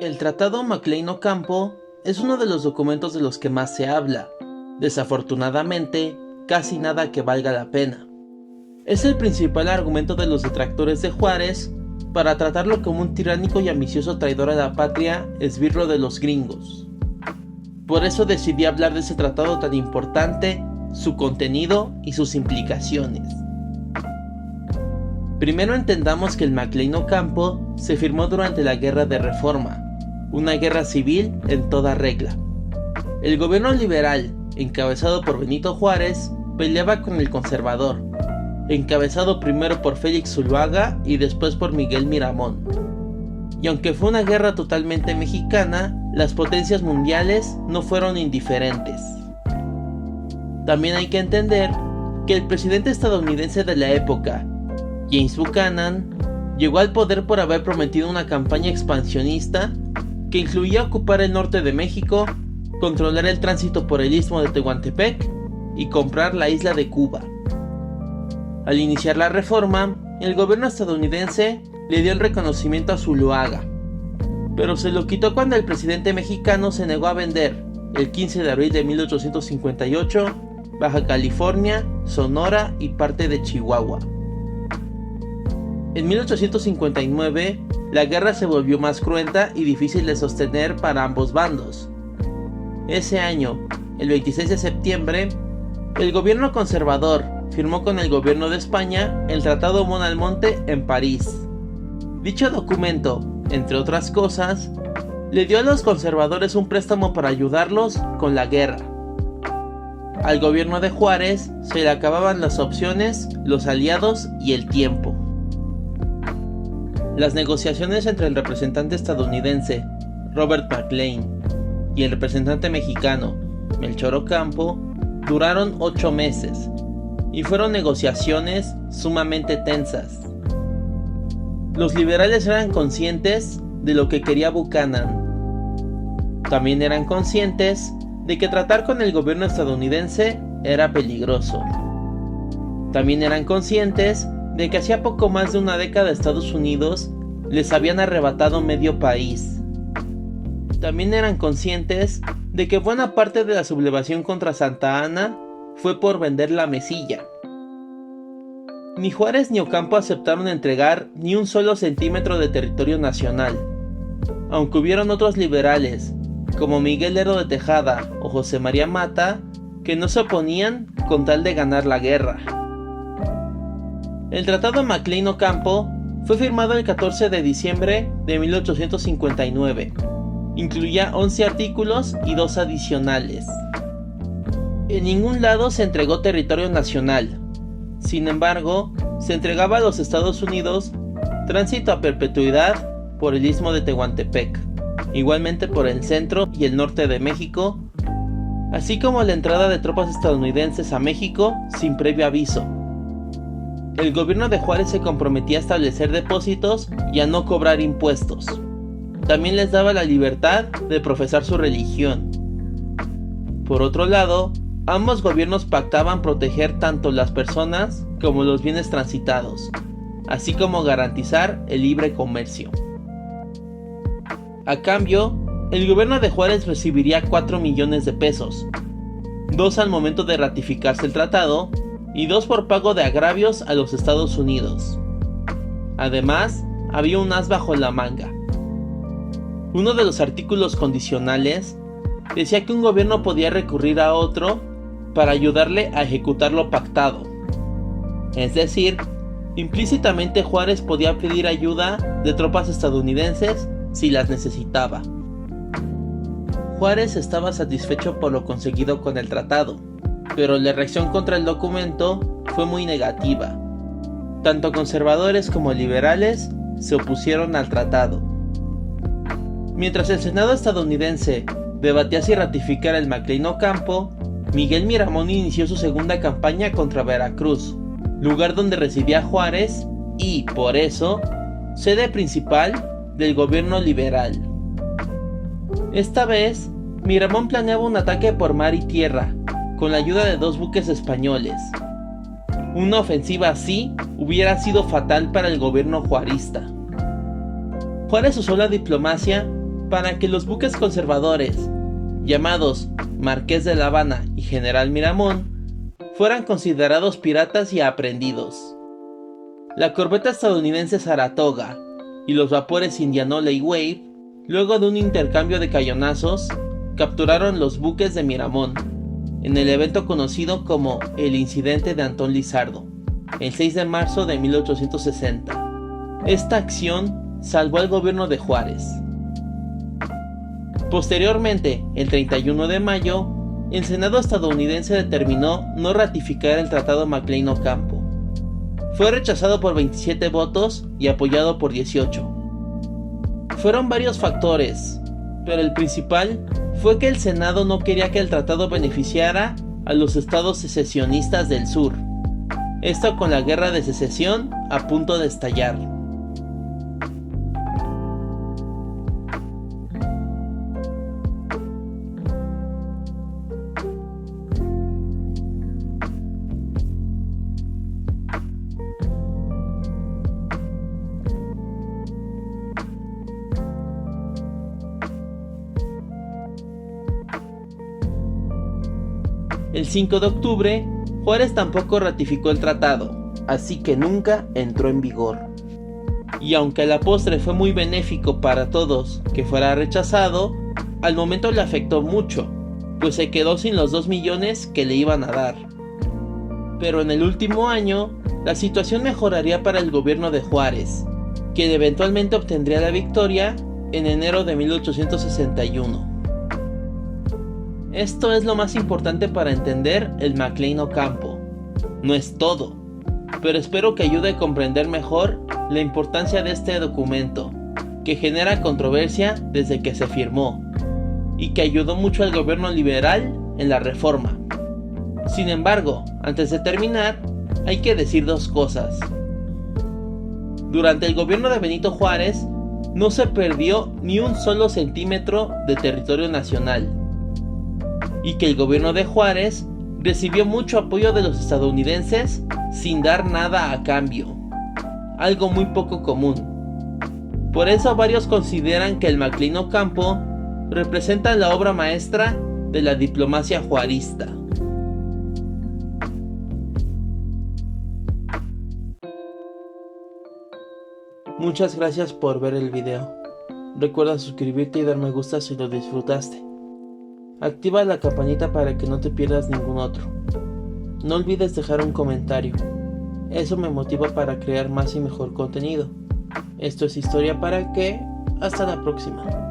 El Tratado Maclean-Ocampo es uno de los documentos de los que más se habla. Desafortunadamente, casi nada que valga la pena. Es el principal argumento de los detractores de Juárez para tratarlo como un tiránico y ambicioso traidor a la patria, esbirro de los gringos. Por eso decidí hablar de ese tratado tan importante, su contenido y sus implicaciones. Primero entendamos que el Maclean-Ocampo se firmó durante la Guerra de Reforma, una guerra civil en toda regla. El gobierno liberal, encabezado por Benito Juárez, peleaba con el conservador, encabezado primero por Félix Zuluaga y después por Miguel Miramón. Y aunque fue una guerra totalmente mexicana, las potencias mundiales no fueron indiferentes. También hay que entender que el presidente estadounidense de la época, James Buchanan, llegó al poder por haber prometido una campaña expansionista que incluía ocupar el norte de México, controlar el tránsito por el istmo de Tehuantepec y comprar la isla de Cuba. Al iniciar la reforma, el gobierno estadounidense le dio el reconocimiento a Zuluaga, pero se lo quitó cuando el presidente mexicano se negó a vender, el 15 de abril de 1858, Baja California, Sonora y parte de Chihuahua. En 1859, la guerra se volvió más cruenta y difícil de sostener para ambos bandos. Ese año, el 26 de septiembre, el gobierno conservador firmó con el gobierno de España el Tratado Mon-Almonte en París. Dicho documento, entre otras cosas, le dio a los conservadores un préstamo para ayudarlos con la guerra. Al gobierno de Juárez se le acababan las opciones, los aliados y el tiempo. Las negociaciones entre el representante estadounidense, Robert Maclean, y el representante mexicano, Melchor Ocampo, duraron 8 meses, y fueron negociaciones sumamente tensas. Los liberales eran conscientes de lo que quería Buchanan. También eran conscientes de que tratar con el gobierno estadounidense era peligroso. También eran conscientes de que hacía poco más de una década Estados Unidos les habían arrebatado medio país. También eran conscientes de que buena parte de la sublevación contra Santa Anna fue por vender la mesilla. Ni Juárez ni Ocampo aceptaron entregar ni un solo centímetro de territorio nacional, aunque hubieron otros liberales, como Miguel Lerdo de Tejada o José María Mata, que no se oponían con tal de ganar la guerra. El Tratado Maclean-Ocampo fue firmado el 14 de diciembre de 1859. Incluía 11 artículos y 2 adicionales. En ningún lado se entregó territorio nacional. Sin embargo, se entregaba a los Estados Unidos tránsito a perpetuidad por el istmo de Tehuantepec, igualmente por el centro y el norte de México, así como la entrada de tropas estadounidenses a México sin previo aviso. El gobierno de Juárez se comprometía a establecer depósitos y a no cobrar impuestos. También les daba la libertad de profesar su religión. Por otro lado, ambos gobiernos pactaban proteger tanto las personas como los bienes transitados, así como garantizar el libre comercio. A cambio, el gobierno de Juárez recibiría 4 millones de pesos, 2 al momento de ratificarse el tratado y 2 por pago de agravios a los Estados Unidos. Además, había un as bajo la manga. Uno de los artículos condicionales decía que un gobierno podía recurrir a otro para ayudarle a ejecutar lo pactado. Es decir, implícitamente Juárez podía pedir ayuda de tropas estadounidenses si las necesitaba. Juárez estaba satisfecho por lo conseguido con el tratado, pero la reacción contra el documento fue muy negativa. Tanto conservadores como liberales se opusieron al tratado. Mientras el Senado estadounidense debatía si ratificar el Maclean-Ocampo, Miguel Miramón inició su segunda campaña contra Veracruz, lugar donde residía Juárez y, por eso, sede principal del gobierno liberal. Esta vez, Miramón planeaba un ataque por mar y tierra, con la ayuda de 2 buques españoles. Una ofensiva así hubiera sido fatal para el gobierno juarista. Juárez usó la diplomacia para que los buques conservadores, llamados Marqués de La Habana y General Miramón, fueran considerados piratas y aprehendidos. La corbeta estadounidense Saratoga y los vapores Indianola y Wave, luego de un intercambio de cañonazos, capturaron los buques de Miramón, en el evento conocido como el Incidente de Antón Lizardo, el 6 de marzo de 1860. Esta acción salvó al gobierno de Juárez. Posteriormente, el 31 de mayo, el Senado estadounidense determinó no ratificar el Tratado McLean-Ocampo. Fue rechazado por 27 votos y apoyado por 18. Fueron varios factores, pero el principal fue que el Senado no quería que el tratado beneficiara a los estados secesionistas del sur. Esto con la guerra de secesión a punto de estallar. El 5 de octubre, Juárez tampoco ratificó el tratado, así que nunca entró en vigor. Y aunque a la postre fue muy benéfico para todos que fuera rechazado, al momento le afectó mucho, pues se quedó sin los 2 millones que le iban a dar. Pero en el último año, la situación mejoraría para el gobierno de Juárez, quien eventualmente obtendría la victoria en enero de 1861. Esto es lo más importante para entender el McLean-Ocampo. No es todo, pero espero que ayude a comprender mejor la importancia de este documento, que genera controversia desde que se firmó, y que ayudó mucho al gobierno liberal en la reforma. Sin embargo, antes de terminar, hay que decir dos cosas. Durante el gobierno de Benito Juárez, no se perdió ni un solo centímetro de territorio nacional, y que el gobierno de Juárez recibió mucho apoyo de los estadounidenses sin dar nada a cambio, algo muy poco común. Por eso varios consideran que el McLean-Ocampo representa la obra maestra de la diplomacia juarista. Muchas gracias por ver el video. Recuerda suscribirte y dar me gusta si lo disfrutaste. Activa la campanita para que no te pierdas ningún otro. No olvides dejar un comentario. Eso me motiva para crear más y mejor contenido. Esto es Historia para qué. Hasta la próxima.